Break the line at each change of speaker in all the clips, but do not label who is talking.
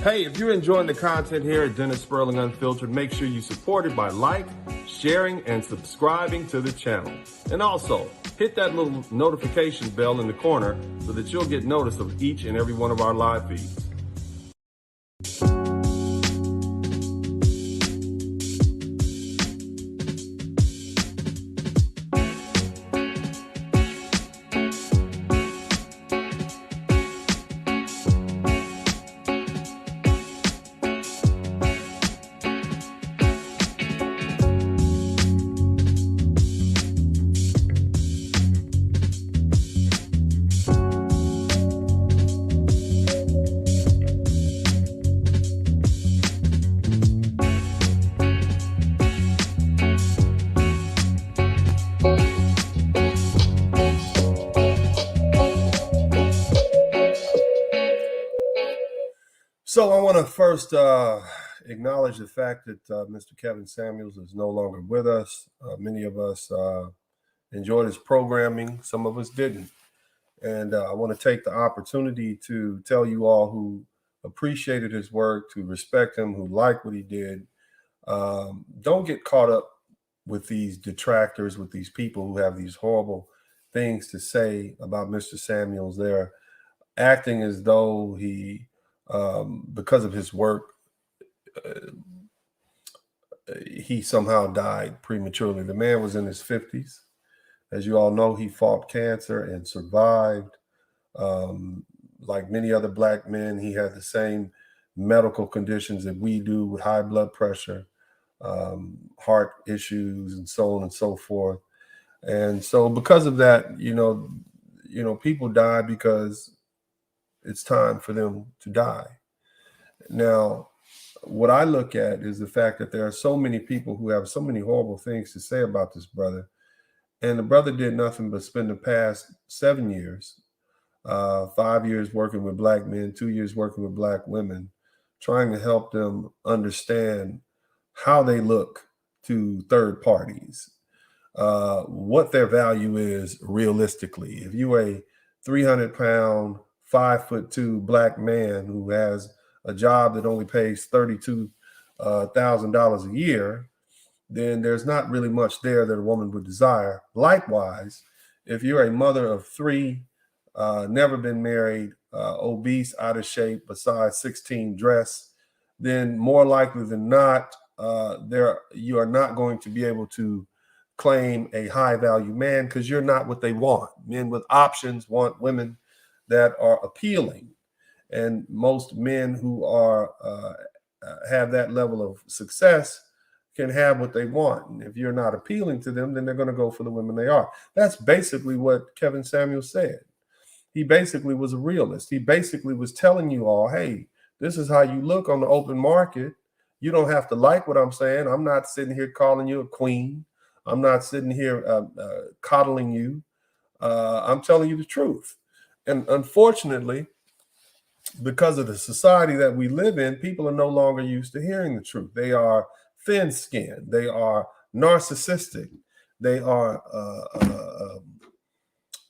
Hey, if you're enjoying the content here at Dennis Sperling Unfiltered, make sure you support it by sharing, and subscribing to the channel. And also, hit that little notification bell in the corner so that you'll get notice of each and every one of our live feeds. So I want to first acknowledge the fact that Mr. Kevin Samuels is no longer with us. Many of us enjoyed his programming. Some of us didn't. And I want to take the opportunity to tell you all who appreciated his work, to respect him, who liked what he did. Don't get caught up with these detractors, with these people who have these horrible things to say about Mr. Samuels. They're acting as though because of his work, he somehow died prematurely. The man was in his 50s. As you all know, he fought cancer and survived. Like many other Black men, he had the same medical conditions that we do, with high blood pressure, heart issues, and so on and so forth. And so because of that, people die because it's time for them to die. Now, what I look at is the fact that there are so many people who have so many horrible things to say about this brother. And the brother did nothing but spend the past 7 years, 5 years working with Black men, 2 years working with Black women, trying to help them understand how they look to third parties, what their value is realistically. If you're a 300-pound, 5'2" Black man who has a job that only pays $32,000 a year, then there's not really much there that a woman would desire. Likewise, if you're a mother of 3, never been married, obese, out of shape, a size 16 dress, then more likely than not, you are not going to be able to claim a high value man, because you're not what they want. Men with options want women that are appealing. And most men who have that level of success can have what they want. And if you're not appealing to them, then they're going to go for the women they are. That's basically what Kevin Samuels said. He basically was a realist. He basically was telling you all, hey, this is how you look on the open market. You don't have to like what I'm saying. I'm not sitting here calling you a queen. I'm not sitting here coddling you. I'm telling you the truth. And unfortunately, because of the society that we live in, people are no longer used to hearing the truth. They are thin-skinned. They are narcissistic. They are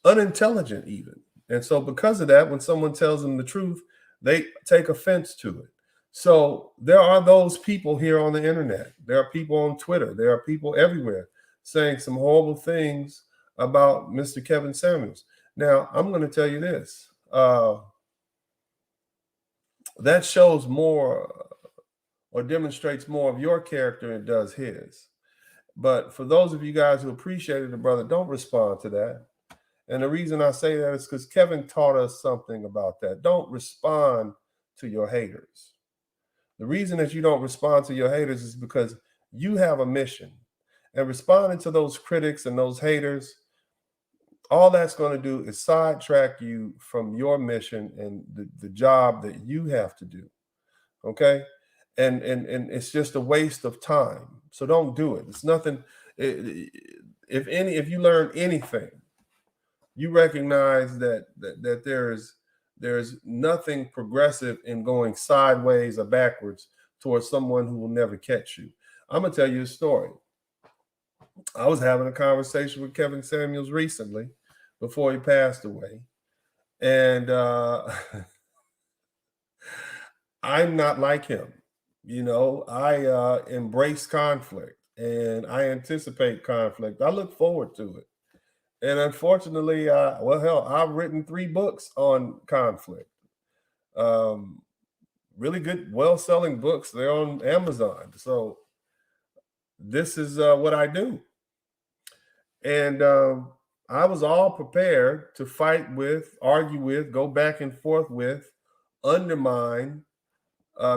unintelligent even. And so because of that, when someone tells them the truth, they take offense to it. So there are those people here on the internet. There are people on Twitter. There are people everywhere saying some horrible things about Mr. Kevin Samuels. Now, I'm going to tell you this. That shows more or demonstrates more of your character than it does his. But for those of you guys who appreciated the brother, don't respond to that. And the reason I say that is because Kevin taught us something about that. Don't respond to your haters. The reason that you don't respond to your haters is because you have a mission. And responding to those critics and those haters, all that's going to do is sidetrack you from your mission and the job that you have to do. Okay? And it's just a waste of time. So don't do it. It's nothing. If you learn anything, you recognize that there's nothing progressive in going sideways or backwards towards someone who will never catch you. I'm gonna tell you a story. I was having a conversation with Kevin Samuels recently before he passed away, and I'm not like him. You know, I embrace conflict and I anticipate conflict. I look forward to it. And unfortunately, well, hell, I've written 3 books on conflict. Um, really good, well-selling books. They're on Amazon. So this is what I do. And I was all prepared to fight with, argue with, go back and forth with, undermine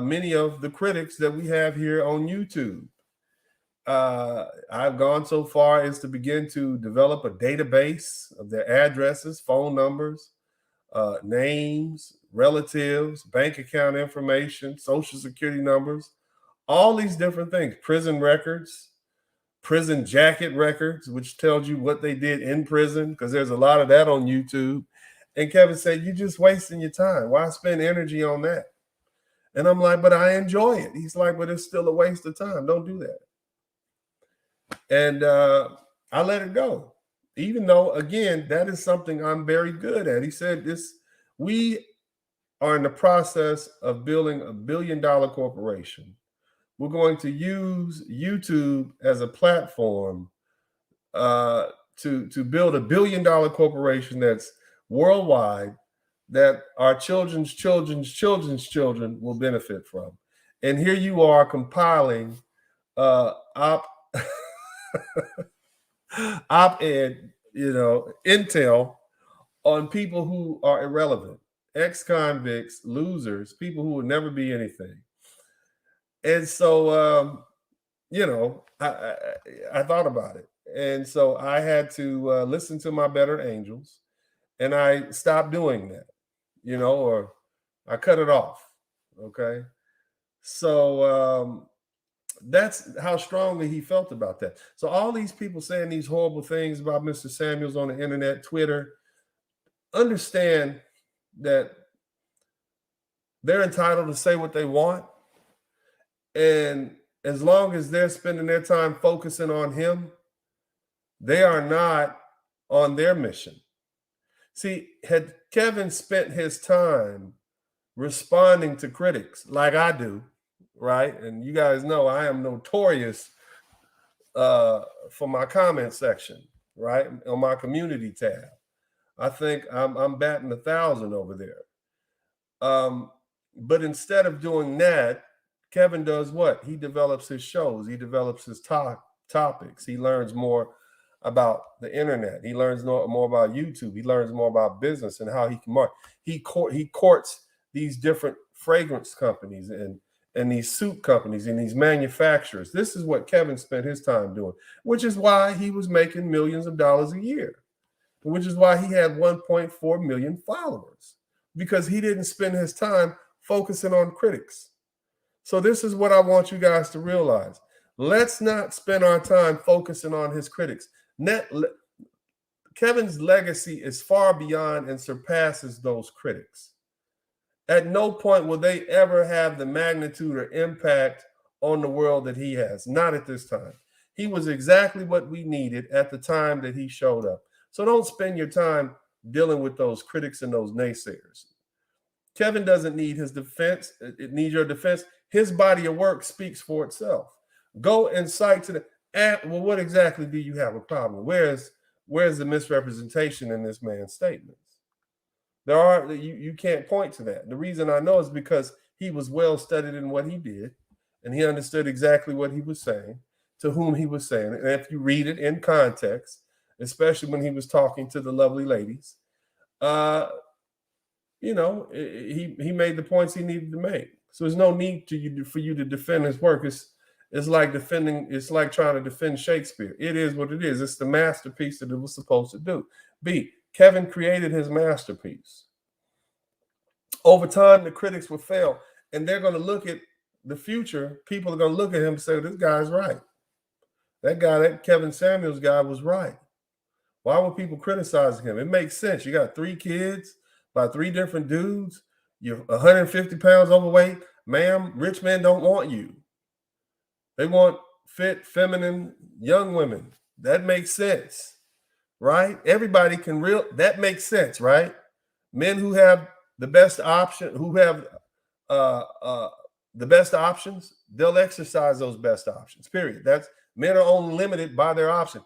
many of the critics that we have here on YouTube. I've gone so far as to begin to develop a database of their addresses, phone numbers, names, relatives, bank account information, social security numbers, all these different things, prison records, prison jacket records, which tells you what they did in prison, because there's a lot of that on YouTube. And Kevin said, "You're just wasting your time. Why spend energy on that?" And I'm like, "But I enjoy it." He's like, "But it's still a waste of time. Don't do that." And I let it go, even though, again, that is something I'm very good at. He said, we are in the process of building $1 billion corporation. We're going to use YouTube as a platform to build $1 billion corporation that's worldwide, that our children's children's children's children will benefit from. And here you are compiling op-ed, intel on people who are irrelevant, ex-convicts, losers, people who will never be anything. And so, I thought about it. And so I had to listen to my better angels, and I stopped doing that, or I cut it off. Okay. So that's how strongly he felt about that. So all these people saying these horrible things about Mr. Samuels on the internet, Twitter, understand that they're entitled to say what they want. And as long as they're spending their time focusing on him, they are not on their mission. See, had Kevin spent his time responding to critics like I do, right? And you guys know I am notorious for my comment section, right? On my community tab. I think I'm batting 1,000 over there. But instead of doing that, Kevin does what? He develops his shows. He develops his topics. He learns more about the internet. He learns more about YouTube. He learns more about business and how he can market. He courts these different fragrance companies and these soup companies and these manufacturers. This is what Kevin spent his time doing, which is why he was making millions of dollars a year, which is why he had 1.4 million followers, because he didn't spend his time focusing on critics. So this is what I want you guys to realize. Let's not spend our time focusing on his critics. Kevin's legacy is far beyond and surpasses those critics. At no point will they ever have the magnitude or impact on the world that he has. Not at this time. He was exactly what we needed at the time that he showed up. So don't spend your time dealing with those critics and those naysayers. Kevin doesn't need his defense. It needs your defense. His body of work speaks for itself. Go and cite to the, well, what exactly do you have a problem? Where's the misrepresentation in this man's statements? You can't point to that. The reason I know is because he was well studied in what he did, and he understood exactly what he was saying, to whom he was saying it. And if you read it in context, especially when he was talking to the lovely ladies, he made the points he needed to make. So there's no need for you to defend his work. It's like trying to defend Shakespeare. It is what it is. It's the masterpiece that it was supposed to do. Kevin created his masterpiece. Over time, the critics will fail, and they're going to look at the future. People are going to look at him and say, "This guy's right. That Kevin Samuels guy was right." Why were people criticizing him? It makes sense. You got 3 kids by 3 different dudes. You're 150 pounds overweight. Ma'am, rich men don't want you. They want fit, feminine, young women. That makes sense, right? Everybody that makes sense, right? Men who have the best option, who have the best options, they'll exercise those best options, period. That's men are only limited by their option.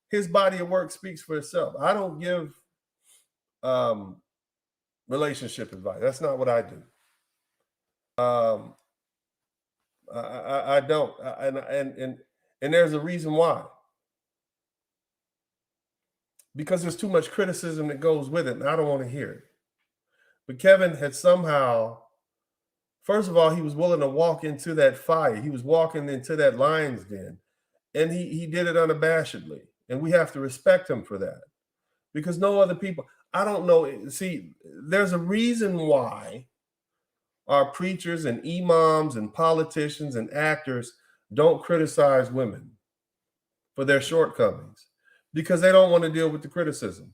His body of work speaks for itself. I don't give relationship advice. That's not what I do. I don't, and there's a reason why. Because there's too much criticism that goes with it, and I don't want to hear it. But Kevin had somehow, first of all, he was willing to walk into that fire. He was walking into that lion's den, and he did it unabashedly. And we have to respect him for that, because no other people, I don't know. See, there's a reason why our preachers and imams and politicians and actors don't criticize women for their shortcomings, because they don't want to deal with the criticism.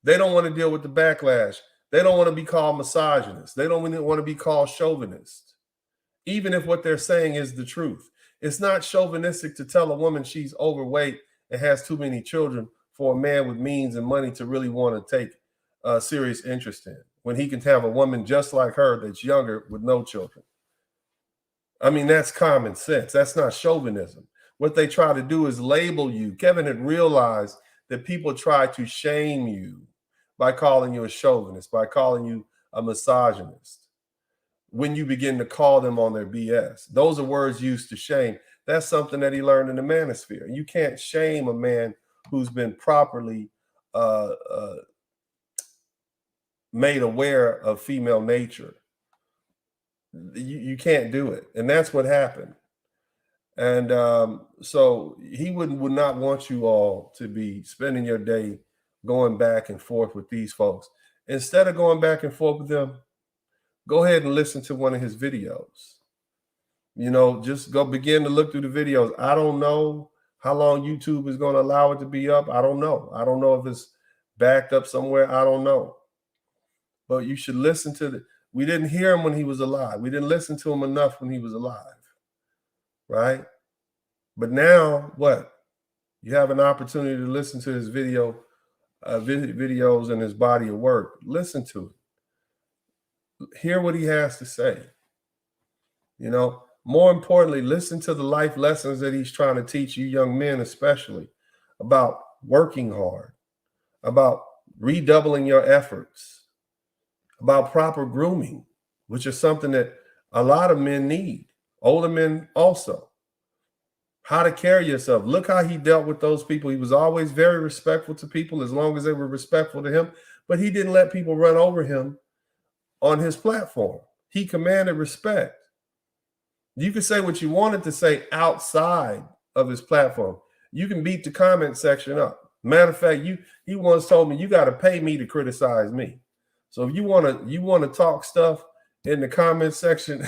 They don't want to deal with the backlash. They don't want to be called misogynist. They don't want to be called chauvinist, even if what they're saying is the truth. It's not chauvinistic to tell a woman she's overweight and has too many children for a man with means and money to really want to take a serious interest in, when he can have a woman just like her that's younger with no children. I mean, that's common sense. That's not chauvinism. What they try to do is label you. Kevin had realized that people try to shame you by calling you a chauvinist, by calling you a misogynist, when you begin to call them on their BS. Those are words used to shame. That's something that he learned in the Manosphere. You can't shame a man who's been properly made aware of female nature. You can't do it. And that's what happened. And so he would not want you all to be spending your day going back and forth with these folks. Instead of going back and forth with them, go ahead and listen to one of his videos. You know, just go begin to look through the videos. I don't know how long YouTube is going to allow it to be up. I don't know. I don't know if it's backed up somewhere. I don't know. But you should listen to we didn't hear him when he was alive. We didn't listen to him enough when he was alive. Right? But now what? You have an opportunity to listen to his videos and his body of work. Listen to it. Hear what he has to say. You know, more importantly, listen to the life lessons that he's trying to teach you young men, especially about working hard, about redoubling your efforts, about proper grooming, which is something that a lot of men need, older men also. How to carry yourself. Look how he dealt with those people. He was always very respectful to people as long as they were respectful to him, but he didn't let people run over him on his platform. He commanded respect. You can say what you wanted to say outside of his platform. You can beat the comment section up. Matter of fact, he once told me, you got to pay me to criticize me. So if you want to talk stuff in the comment section,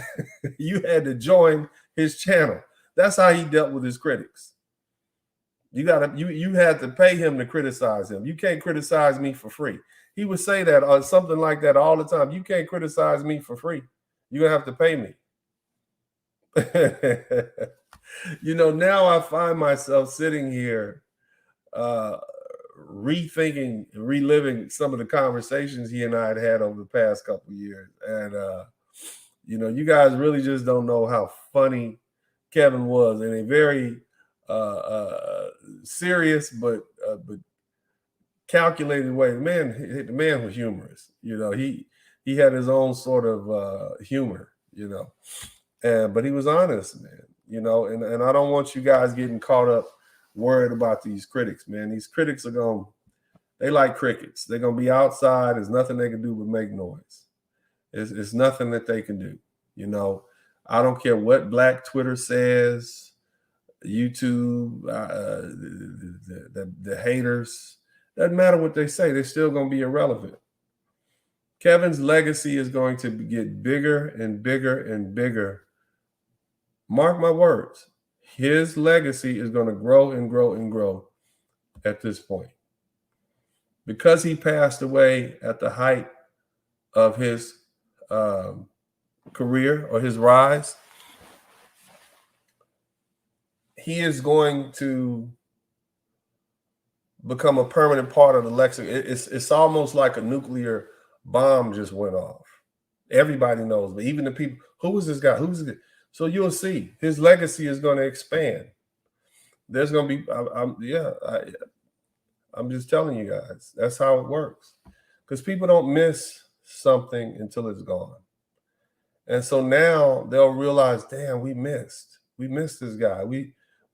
you had to join his channel. That's how he dealt with his critics. You had to pay him to criticize him. You can't criticize me for free. He would say that or something like that all the time. You can't criticize me for free. You're gonna have to pay me. You know, now I find myself sitting here rethinking, reliving some of the conversations he and I had over the past couple of years. And you know, you guys really just don't know how funny Kevin was in a very serious but calculated way. The man was humorous. You know, he had his own sort of humor. You know, but he was honest, man. You know, and I don't want you guys getting caught up worried about these critics, man. These critics they like crickets. They're gonna be outside. There's nothing they can do but make noise. It's nothing that they can do. You know, I don't care what Black Twitter says, YouTube, the haters. Doesn't matter what they say. They're still going to be irrelevant. Kevin's legacy is going to get bigger and bigger and bigger. Mark my words. His legacy is going to grow and grow and grow at this point. Because he passed away at the height of his career or his rise, he is going to become a permanent part of the lexicon. It's almost like a nuclear bomb just went off. Everybody knows, but even the people, who is this guy? Who's this? So you'll see his legacy is going to expand. There's going to be, I'm just telling you guys, that's how it works. Because people don't miss something until it's gone. And so now they'll realize, damn, we missed this guy. We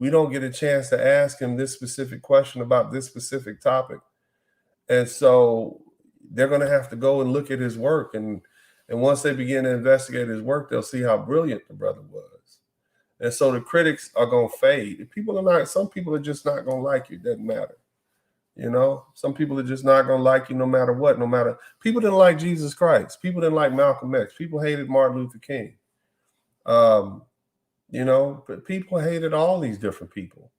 don't get a chance to ask him this specific question about this specific topic. And so they're going to have to go and look at his work. And once they begin to investigate his work, they'll see how brilliant the brother was. And so the critics are going to fade. Some people are just not going to like you. It doesn't matter. You know, some people are just not going to like you no matter what, people didn't like Jesus Christ. People didn't like Malcolm X. People hated Martin Luther King. You know, but people hated all these different people,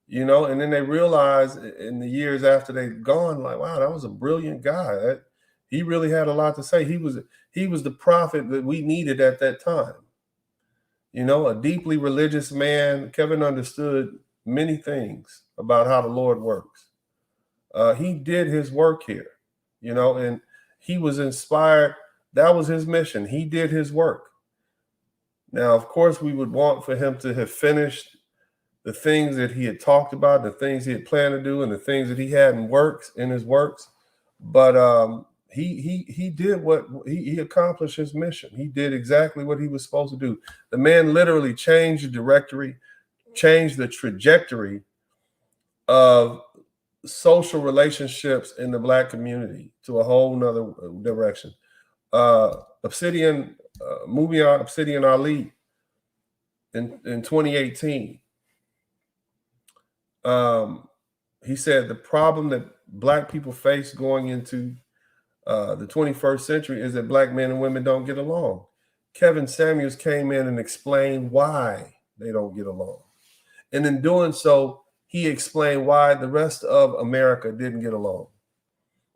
you know, and then they realized in the years after they've gone, like, wow, that was a brilliant guy. He really had a lot to say. He was the prophet that we needed at that time. You know, a deeply religious man. Kevin understood many things about how the Lord works. He did his work here, you know, and he was inspired. That was his mission. He did his work. Now, of course, we would want for him to have finished the things that he had talked about, the things he had planned to do, and the things that he had in his works. But he did he accomplished his mission. He did exactly what he was supposed to do. The man literally changed the trajectory of social relationships in the Black community to a whole nother direction. Movie on Obsidian Ali in 2018. He said the problem that Black people face going into the 21st century is that Black men and women don't get along. Kevin Samuels came in and explained why they don't get along. And in doing so, he explained why the rest of America didn't get along,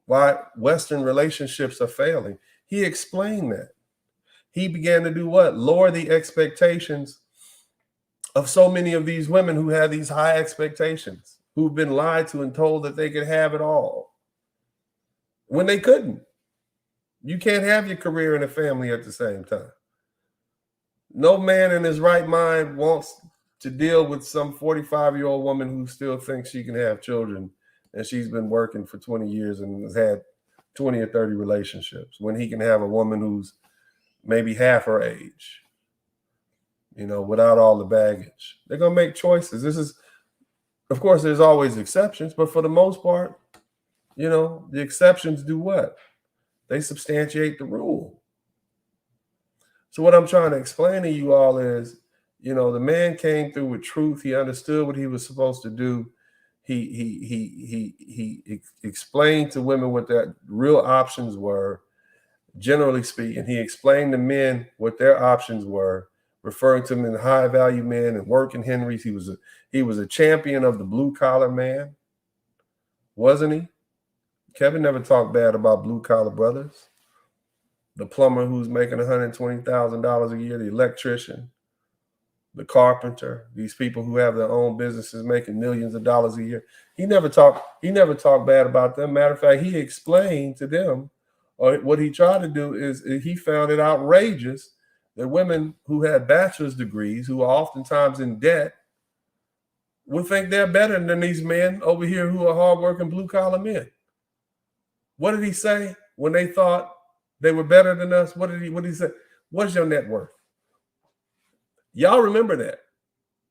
why Western relationships are failing. He explained that. He began to do what? Lower the expectations of so many of these women who have these high expectations, who've been lied to and told that they could have it all when they couldn't. You can't have your career and a family at the same time. No man in his right mind wants to deal with some 45-year-old woman who still thinks she can have children and she's been working for 20 years and has had 20 or 30 relationships, when he can have a woman who's maybe half her age, you know, without all the baggage. They're going to make choices. Of course, there's always exceptions, but for the most part, you know, the exceptions do what? They substantiate the rule. So what I'm trying to explain to you all is, you know, the man came through with truth. He understood what he was supposed to do. He explained to women what their real options were, generally speaking. He explained to men what their options were, referring to them as high value men and working Henrys. He was a champion of the blue collar man, wasn't he? Kevin never talked bad about blue collar brothers. The plumber who's making $120,000 a year, the electrician, the carpenter, these people who have their own businesses making millions of dollars a year. He never talked bad about them. Matter of fact, he explained to them, or what he tried to do is he found it outrageous that women who had bachelor's degrees, who are oftentimes in debt, would think they're better than these men over here who are hardworking blue collar men. What did he say when they thought they were better than us? What did he say? What's your net worth? Y'all remember that.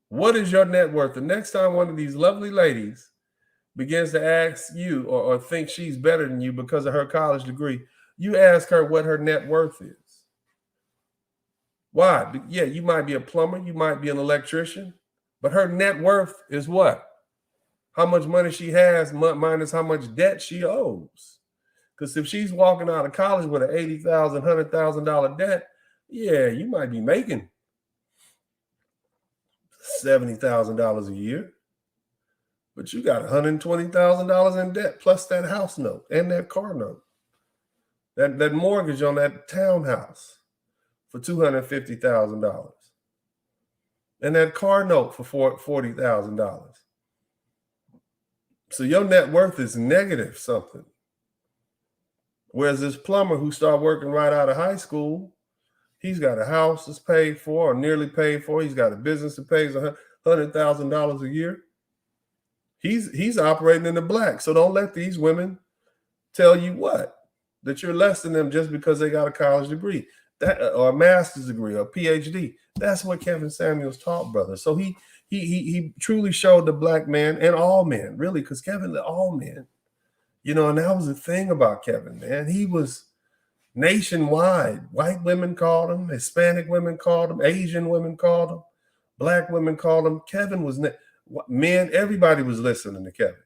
What is your net worth? The next time one of these lovely ladies begins to ask you or think she's better than you because of her college degree, you ask her what her net worth is. Why? Yeah, you might be a plumber, you might be an electrician, but her net worth is what? How much money she has minus how much debt she owes. Because if she's walking out of college with an $80,000, $100,000 debt, yeah, you might be making $70,000 a year, but you got $120,000 in debt plus that house note and that car note, that mortgage on that townhouse for $250,000, and that car note for $40,000. So your net worth is negative something. Whereas this plumber who started working right out of high school, he's got a house that's paid for or nearly paid for. He's got a business that pays $100,000 a year. He's operating in the black. So don't let these women tell you that you're less than them just because they got a college degree, or a master's degree, or a PhD. That's what Kevin Samuels taught, brother. So he truly showed the black man, and all men, really, because Kevin, all men, and that was the thing about Kevin, man. He was nationwide. White women called him, Hispanic women called him, Asian women called him, black women called him. Kevin was men. Everybody was listening to Kevin.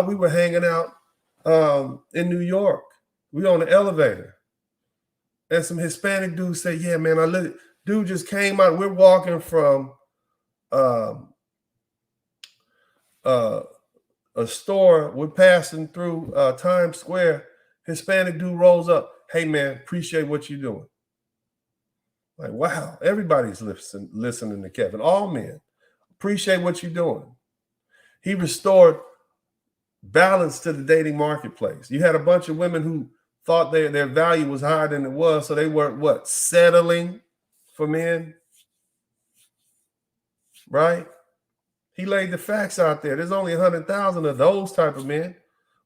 We were hanging out in New York. We were on the elevator, and some Hispanic dudes say, "Yeah, man, dude just came out. We're walking from a store. We're passing through Times Square. Hispanic dude rolls up. Hey, man, appreciate what you're doing." Like, wow, everybody's listening to Kevin. All men appreciate what you're doing. He restored balance to the dating marketplace. You had a bunch of women who thought their value was higher than it was, so they weren't settling for men, right? He laid the facts out there. There's only 100,000 of those type of men.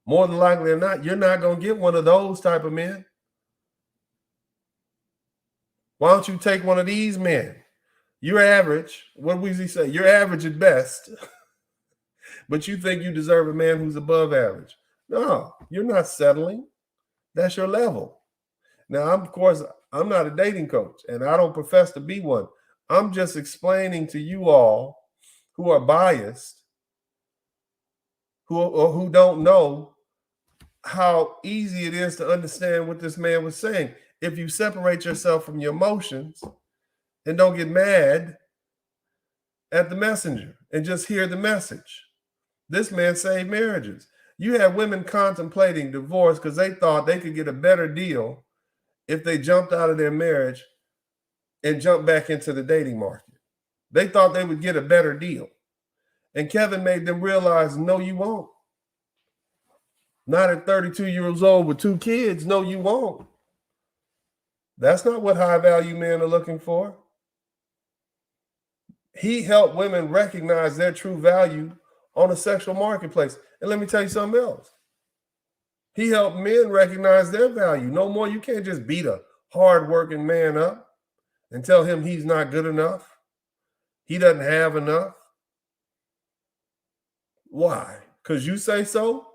More than likely or not, you're not going to get one of those type of men. Why don't you take one of these men? You're average. What does he say? You're average at best, but you think you deserve a man who's above average. No, you're not settling. That's your level. Now, of course, I'm not a dating coach, and I don't profess to be one. I'm just explaining to you all who are biased, who don't know how easy it is to understand what this man was saying. If you separate yourself from your emotions and don't get mad at the messenger and just hear the message. This man saved marriages. You have women contemplating divorce because they thought they could get a better deal if they jumped out of their marriage and jumped back into the dating market. They thought they would get a better deal. And Kevin made them realize, no, you won't. Not at 32 years old with 2 kids. No, you won't. That's not what high value men are looking for. He helped women recognize their true value on a sexual marketplace. And let me tell you something else. He helped men recognize their value. No more, you can't just beat a hardworking man up and tell him he's not good enough. He doesn't have enough. Why? Because you say so?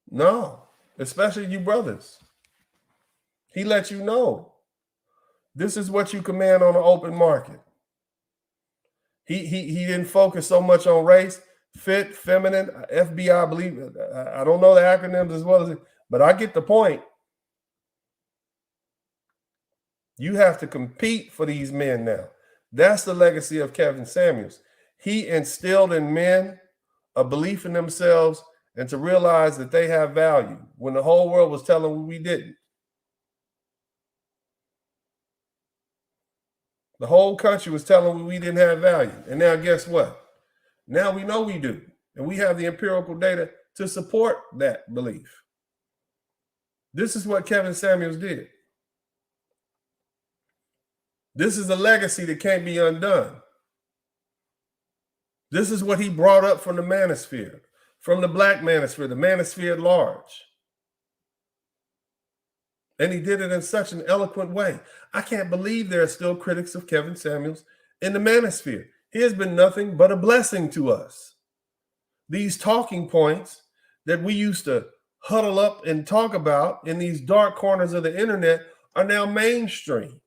No, especially you brothers. He let you know this is what you command on the open market. He didn't focus so much on race, fit, feminine, FBI, I believe. I don't know the acronyms as well as it, but I get the point. You have to compete for these men now. That's the legacy of Kevin Samuels. He instilled in men a belief in themselves and to realize that they have value when the whole world was telling them we didn't. The whole country was telling them we didn't have value. And now guess what? Now we know we do. And we have the empirical data to support that belief. This is what Kevin Samuels did. This is a legacy that can't be undone. This is what he brought up from the Manosphere, from the Black Manosphere, the Manosphere at Large. And he did it in such an eloquent way. I can't believe there are still critics of Kevin Samuels in the Manosphere. He has been nothing but a blessing to us. These talking points that we used to huddle up and talk about in these dark corners of the internet are now mainstream.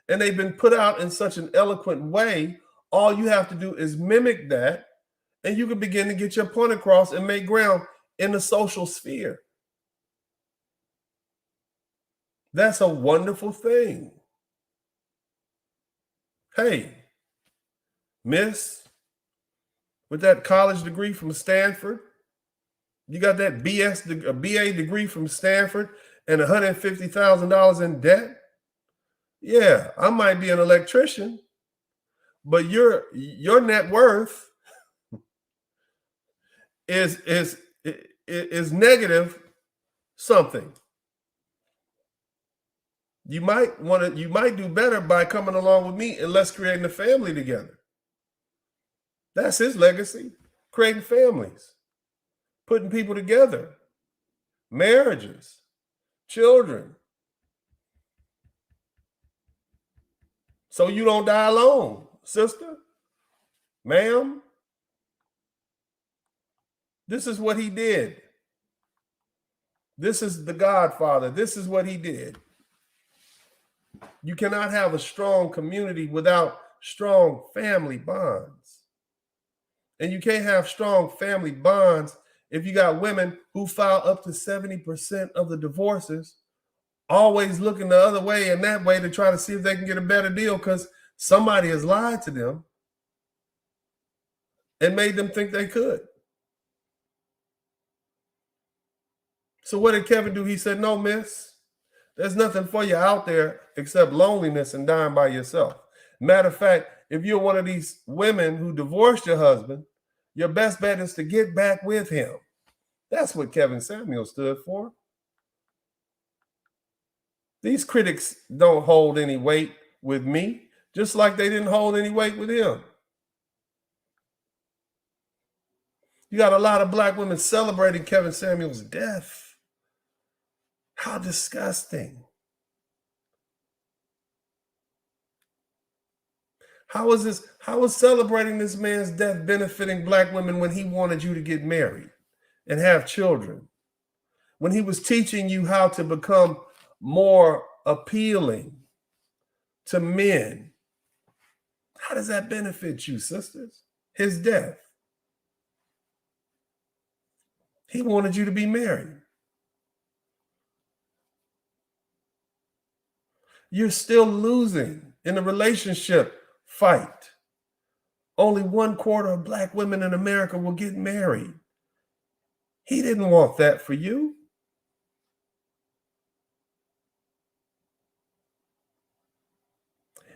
And they've been put out in such an eloquent way. All you have to do is mimic that, and you can begin to get your point across and make ground in the social sphere. That's a wonderful thing. Hey, miss, with that college degree from Stanford, you got that BA degree from Stanford and $150,000 in debt? Yeah, I might be an electrician, but your net worth is negative something. You might do better by coming along with me and let's creating a family together. That's his legacy, creating families, putting people together, marriages, children. So you don't die alone, sister, ma'am. This is what he did. This is the Godfather. This is what he did. You cannot have a strong community without strong family bonds. And you can't have strong family bonds if you got women who file up to 70% of the divorces, always looking the other way and that way to try to see if they can get a better deal because somebody has lied to them and made them think they could. So what did Kevin do? He said, no, miss, there's nothing for you out there except loneliness and dying by yourself. Matter of fact, if you're one of these women who divorced your husband, your best bet is to get back with him. That's what Kevin Samuel stood for. These critics don't hold any weight with me, just like they didn't hold any weight with him. You got a lot of black women celebrating Kevin Samuel's death. How disgusting. How is celebrating this man's death benefiting black women when he wanted you to get married and have children? When he was teaching you how to become more appealing to men? How does that benefit you, sisters? His death. He wanted you to be married. You're still losing in the relationship fight. Only 1/4 of black women in America will get married. He didn't want that for you.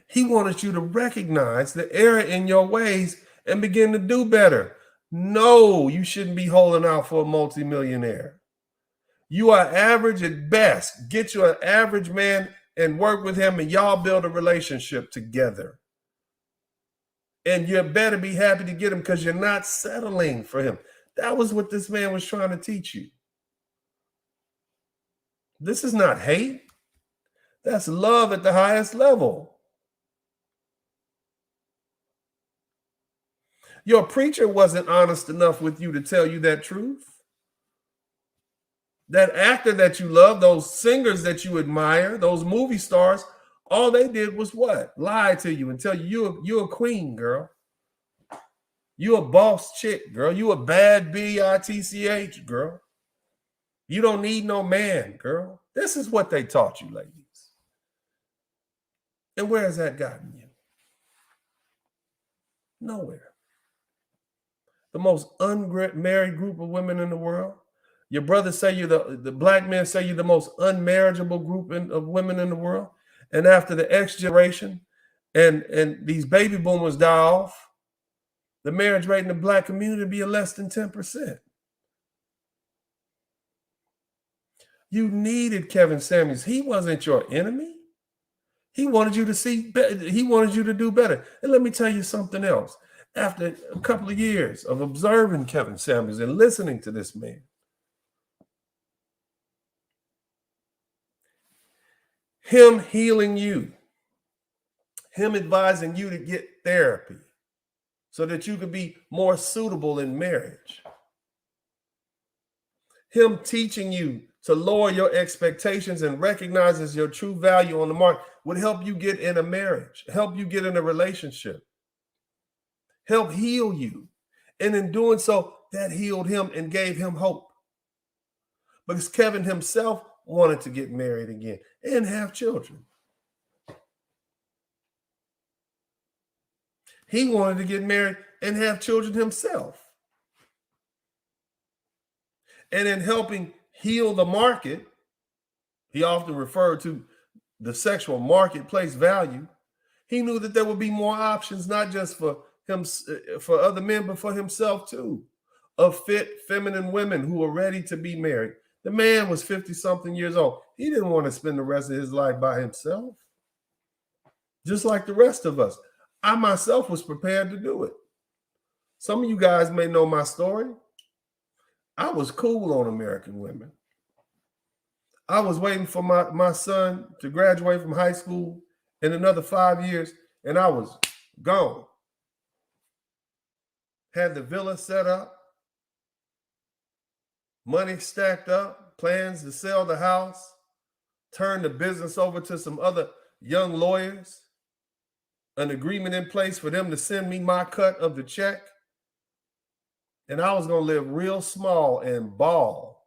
He wanted you to recognize the error in your ways and begin to do better. No, you shouldn't be holding out for a multimillionaire. You are average at best. Get you an average man and work with him and y'all build a relationship together. And you better be happy to get him because you're not settling for him. That was what this man was trying to teach you. This is not hate. That's love at the highest level. Your preacher wasn't honest enough with you to tell you that truth. That actor that you love, those singers that you admire, those movie stars, all they did was what? Lie to you and tell you you're a queen, girl. You a boss chick, girl. You a bad bitch, girl. You don't need no man, girl. This is what they taught you, ladies. And where has that gotten you? Nowhere. The most unmarried group of women in the world. Your brothers say you're the black men say you're the most unmarriageable group of women in the world. And after the X generation and these baby boomers die off, the marriage rate in the black community be less than 10%. You needed Kevin Samuels. He wasn't your enemy. He wanted you to see better. He wanted you to do better. And let me tell you something else. After a couple of years of observing Kevin Samuels and listening to this man, him healing you, him advising you to get therapy so that you could be more suitable in marriage, him teaching you to lower your expectations and recognizes your true value on the market would help you get in a marriage, help you get in a relationship, help heal you. And in doing so, that healed him and gave him hope. Because Kevin himself wanted to get married again and have children. He wanted to get married and have children himself. And in helping heal the market, he often referred to the sexual marketplace value. He knew that there would be more options, not just for him, for other men, but for himself too, of fit, feminine women who are ready to be married, The man was 50-something years old. He didn't want to spend the rest of his life by himself, just like the rest of us. I myself was prepared to do it. Some of you guys may know my story. I was cool on American women. I was waiting for my son to graduate from high school in another 5 years, and I was gone. Had the villa set up, money stacked up, plans to sell the house, turn the business over to some other young lawyers, an agreement in place for them to send me my cut of the check. And I was going to live real small and ball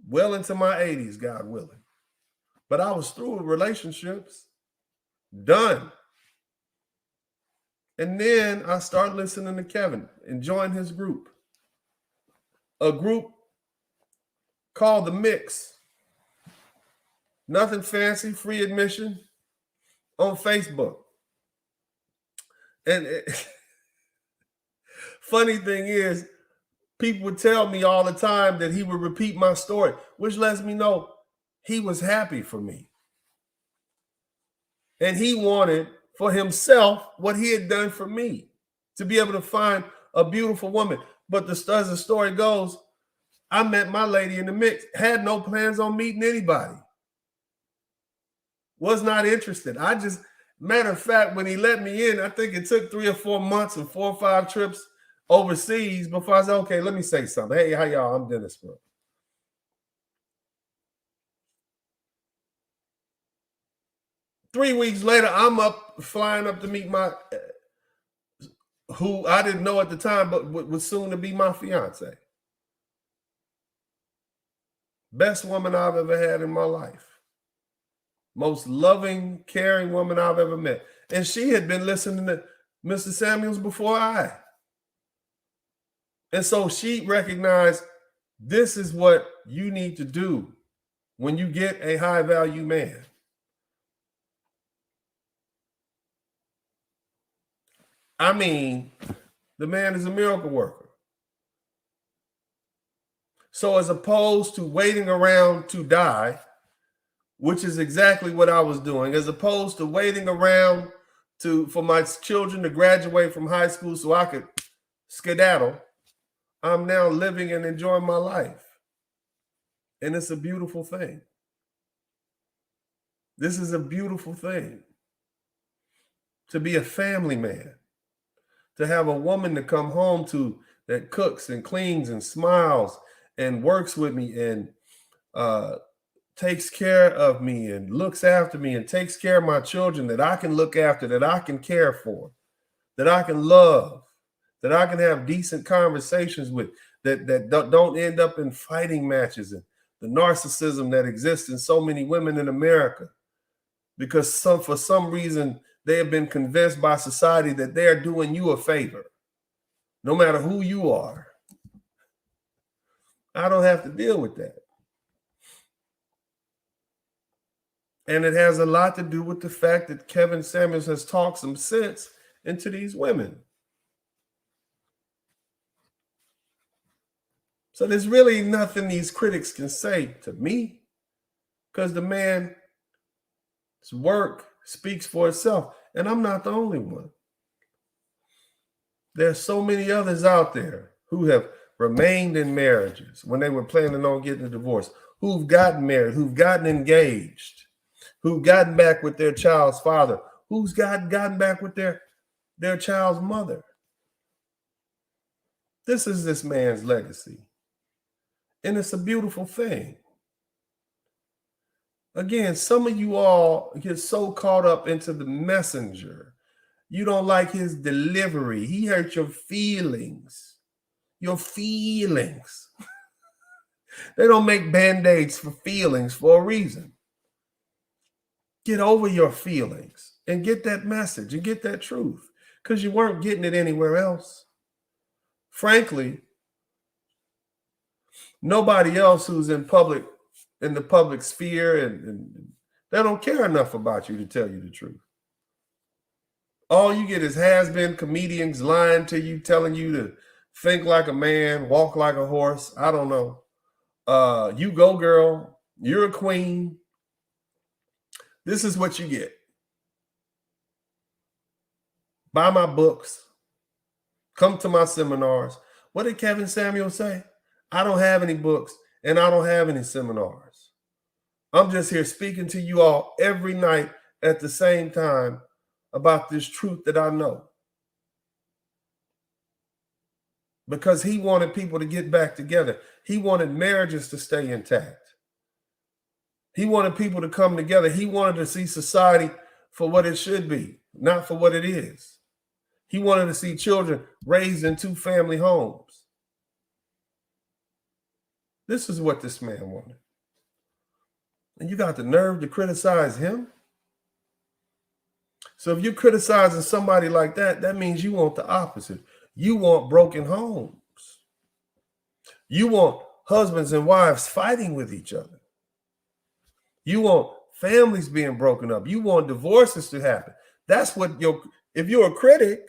well into my 80s, God willing. But I was through with relationships, done. And then I started listening to Kevin and joined his group, a group called The Mix. Nothing fancy, free admission on Facebook. And funny thing is, people would tell me all the time that he would repeat my story, which lets me know he was happy for me. And he wanted for himself what he had done for me, to be able to find a beautiful woman. But as the story goes, I met my lady in the mix, had no plans on meeting anybody. Was not interested. Matter of fact, when he let me in, I think it took 3 or 4 months and 4 or 5 trips overseas before I said, okay, let me say something. Hey, how y'all? I'm Dennis, bro. 3 weeks later, I'm flying up to meet my, who I didn't know at the time, but was soon to be my fiance. Best woman I've ever had in my life. Most loving, caring woman I've ever met. And she had been listening to Mr. Samuels before I. And so she recognized this is what you need to do when you get a high value man. I mean, the man is a miracle worker. So as opposed to waiting around to die, which is exactly what I was doing, as opposed to waiting around for my children to graduate from high school so I could skedaddle, I'm now living and enjoying my life. And it's a beautiful thing. This is a beautiful thing. To be a family man. To have a woman to come home to that cooks and cleans and smiles and works with me and takes care of me and looks after me and takes care of my children that I can look after, that I can care for, that I can love, that I can have decent conversations with, that don't end up in fighting matches and the narcissism that exists in so many women in America, because for some reason they have been convinced by society that they're doing you a favor, no matter who you are. I don't have to deal with that. And it has a lot to do with the fact that Kevin Samuels has talked some sense into these women. So there's really nothing these critics can say to me, because the man's work speaks for itself. And I'm not the only one. There's so many others out there who have remained in marriages when they were planning on getting a divorce, who've gotten married, who've gotten engaged, who've gotten back with their child's father, who's gotten back with their child's mother. This is this man's legacy. And it's a beautiful thing. Again, some of you all get so caught up into the messenger. You don't like his delivery. He hurt your feelings. Your feelings. They don't make band-aids for feelings for a reason. Get over your feelings and get that message and get that truth, because you weren't getting it anywhere else. Frankly, nobody else who's in the public sphere, and they don't care enough about you to tell you the truth. All you get is has-been comedians lying to you, telling you to think like a man, walk like a horse. I don't know. You go, girl. You're a queen. This is what you get. Buy my books. Come to my seminars. What did Kevin Samuel say? I don't have any books and I don't have any seminars. I'm just here speaking to you all every night at the same time about this truth that I know. Because he wanted people to get back together. He wanted marriages to stay intact. He wanted people to come together. He wanted to see society for what it should be, not for what it is. He wanted to see children raised in two-family homes. This is what this man wanted. And you got the nerve to criticize him? So if you're criticizing somebody like that, that means you want the opposite. You want broken homes. You want husbands and wives fighting with each other. You want families being broken up. You want divorces to happen. That's what if you're a critic,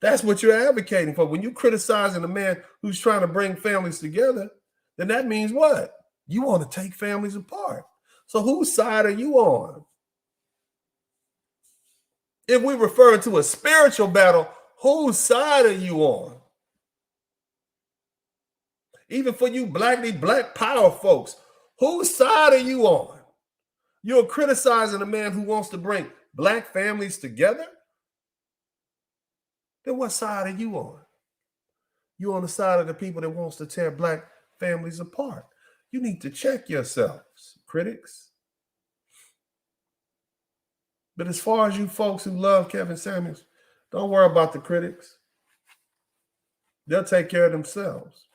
that's what you're advocating for. When you're criticizing a man who's trying to bring families together, then that means what? You want to take families apart. So whose side are you on? If we refer to a spiritual battle, whose side are you on? Even for you black power folks, whose side are you on? You're criticizing a man who wants to bring black families together? Then what side are you on? You're on the side of the people that wants to tear black families apart. You need to check yourselves, critics. But as far as you folks who love Kevin Samuels, don't worry about the critics. They'll take care of themselves.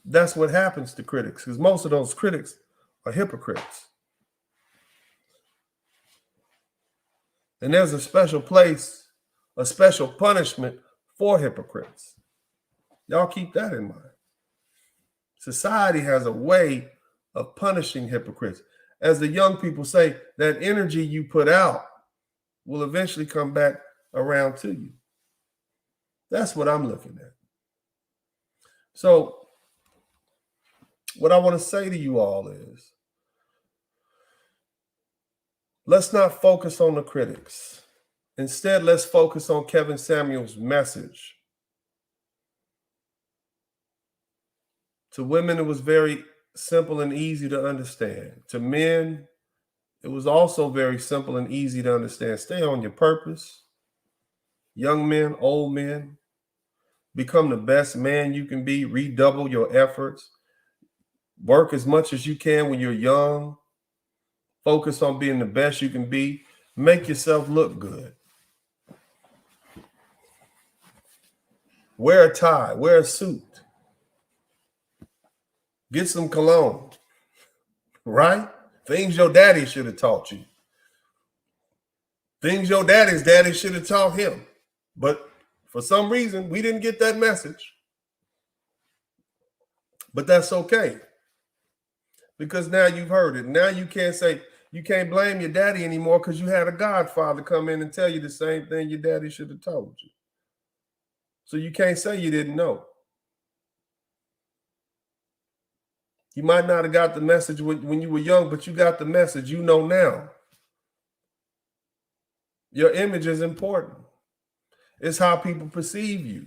That's what happens to critics, because most of those critics are hypocrites. And there's a special place, a special punishment for hypocrites. Y'all keep that in mind. Society has a way of punishing hypocrites. As the young people say, that energy you put out will eventually come back around to you. That's what I'm looking at. So what I want to say to you all is, let's not focus on the critics. Instead, let's focus on Kevin Samuel's message. To women, it was very simple and easy to understand. To men, it was also very simple and easy to understand. Stay on your purpose. Young men, old men, become the best man you can be. Redouble your efforts. Work as much as you can when you're young. Focus on being the best you can be. Make yourself look good. Wear a tie. Wear a suit. Get some cologne. Right? Things your daddy should have taught you. Things your daddy's daddy should have taught him. But for some reason, we didn't get that message. But that's okay. Because now you've heard it. Now you can't blame your daddy anymore because you had a Godfather come in and tell you the same thing your daddy should have told you. So you can't say you didn't know. You might not have got the message when you were young, but you got the message. You know now. Your image is important. It's how people perceive you.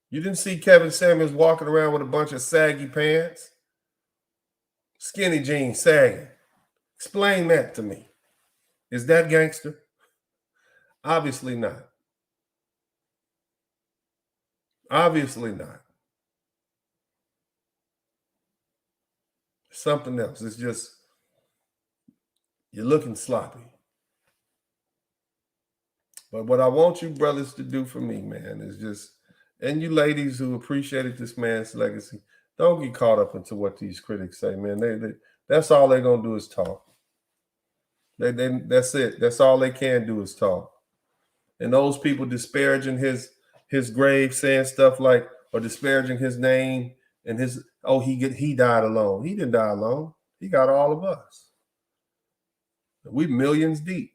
You didn't see Kevin Samuels walking around with a bunch of saggy pants, skinny jeans sagging. Explain that to me. Is that gangster? Obviously not. Obviously not. Something else. It's just, you're looking sloppy. But what I want you brothers to do for me, man, is just, and you ladies who appreciated this man's legacy, don't get caught up into what these critics say, man. That's all they're going to do is talk. That's it. That's all they can do is talk. And those people disparaging his grave, saying stuff like, or disparaging his name and he died alone. He didn't die alone. He got all of us. We millions deep.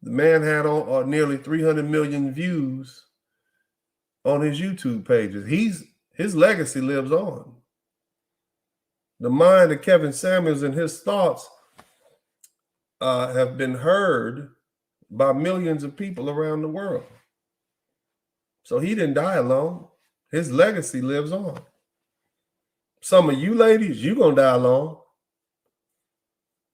The man had on nearly 300 million views on his YouTube pages. His legacy lives on. The mind of Kevin Samuels and his thoughts have been heard by millions of people around the world. So he didn't die alone. His legacy lives on. Some of you ladies, you're going to die alone.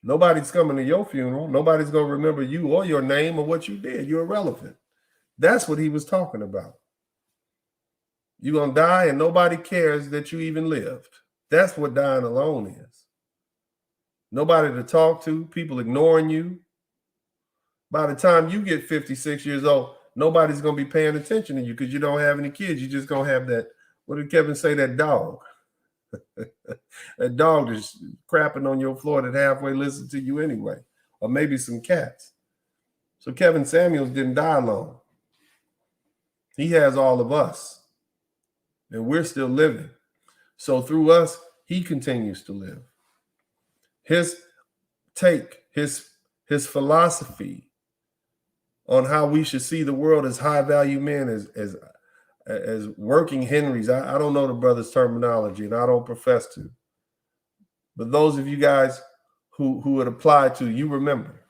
Nobody's coming to your funeral. Nobody's going to remember you or your name or what you did. You're irrelevant. That's what he was talking about. You're going to die and nobody cares that you even lived. That's what dying alone is. Nobody to talk to, people ignoring you. By the time you get 56 years old, nobody's going to be paying attention to you because you don't have any kids. You're just going to have that, what did Kevin say, that dog? That dog is crapping on your floor that halfway listens to you anyway, or maybe some cats. So Kevin Samuels didn't die alone. He has all of us, and we're still living. So through us, he continues to live. His take, his philosophy on how we should see the world as high-value men, as working Henrys. I don't know the brother's terminology, and I don't profess to. But those of you guys who it applied to, you remember.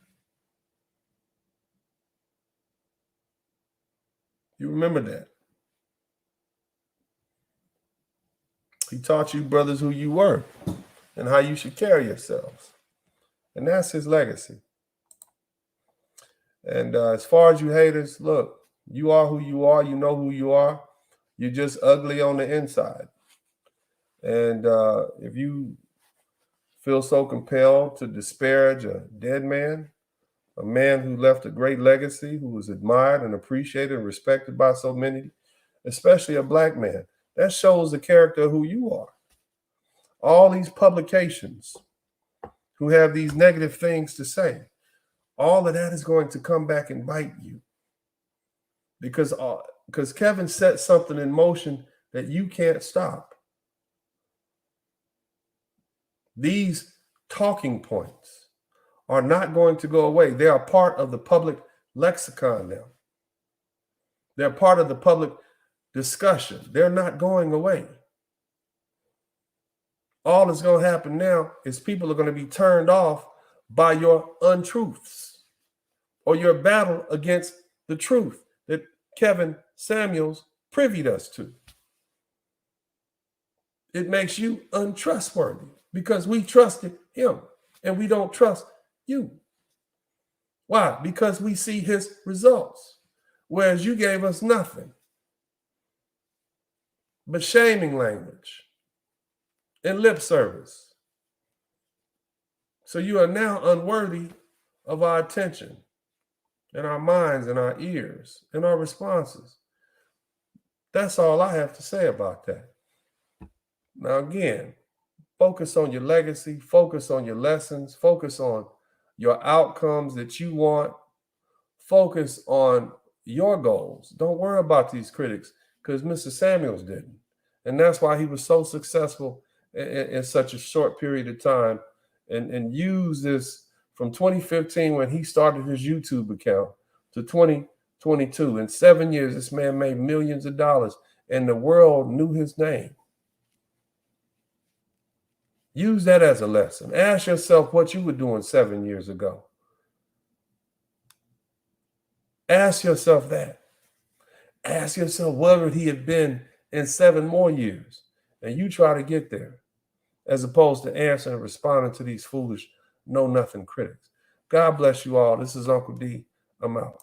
You remember that. He taught you, brothers, who you were and how you should carry yourselves. And that's his legacy. And as far as you haters, look, you are who you are. You know who you are. You're just ugly on the inside. And if you feel so compelled to disparage a dead man, a man who left a great legacy, who was admired and appreciated and respected by so many, especially a black man, that shows the character of who you are. All these publications who have these negative things to say, all of that is going to come back and bite you. Because Kevin set something in motion that you can't stop. These talking points are not going to go away. They are part of the public lexicon now. They're part of the public discussion. They're not going away. All that's going to happen now is people are going to be turned off by your untruths or your battle against the truth that Kevin Samuels privied us to. It makes you untrustworthy because we trusted him and we don't trust you. Why? Because we see his results, whereas you gave us nothing but shaming language and lip service. So you are now unworthy of our attention and our minds and our ears and our responses. That's all I have to say about that. Now, again, focus on your legacy, focus on your lessons, focus on your outcomes that you want, focus on your goals. Don't worry about these critics because Mr. Samuels didn't. And that's why he was so successful in such a short period of time and use this from 2015 when he started his YouTube account to 2022. In 7 years, this man made millions of dollars and the world knew his name. Use that as a lesson. Ask yourself what you were doing 7 years ago. Ask yourself that. Ask yourself where would he have been in 7 more years? And you try to get there as opposed to answering and responding to these foolish know-nothing critics. God bless you all. This is Uncle D. I'm out.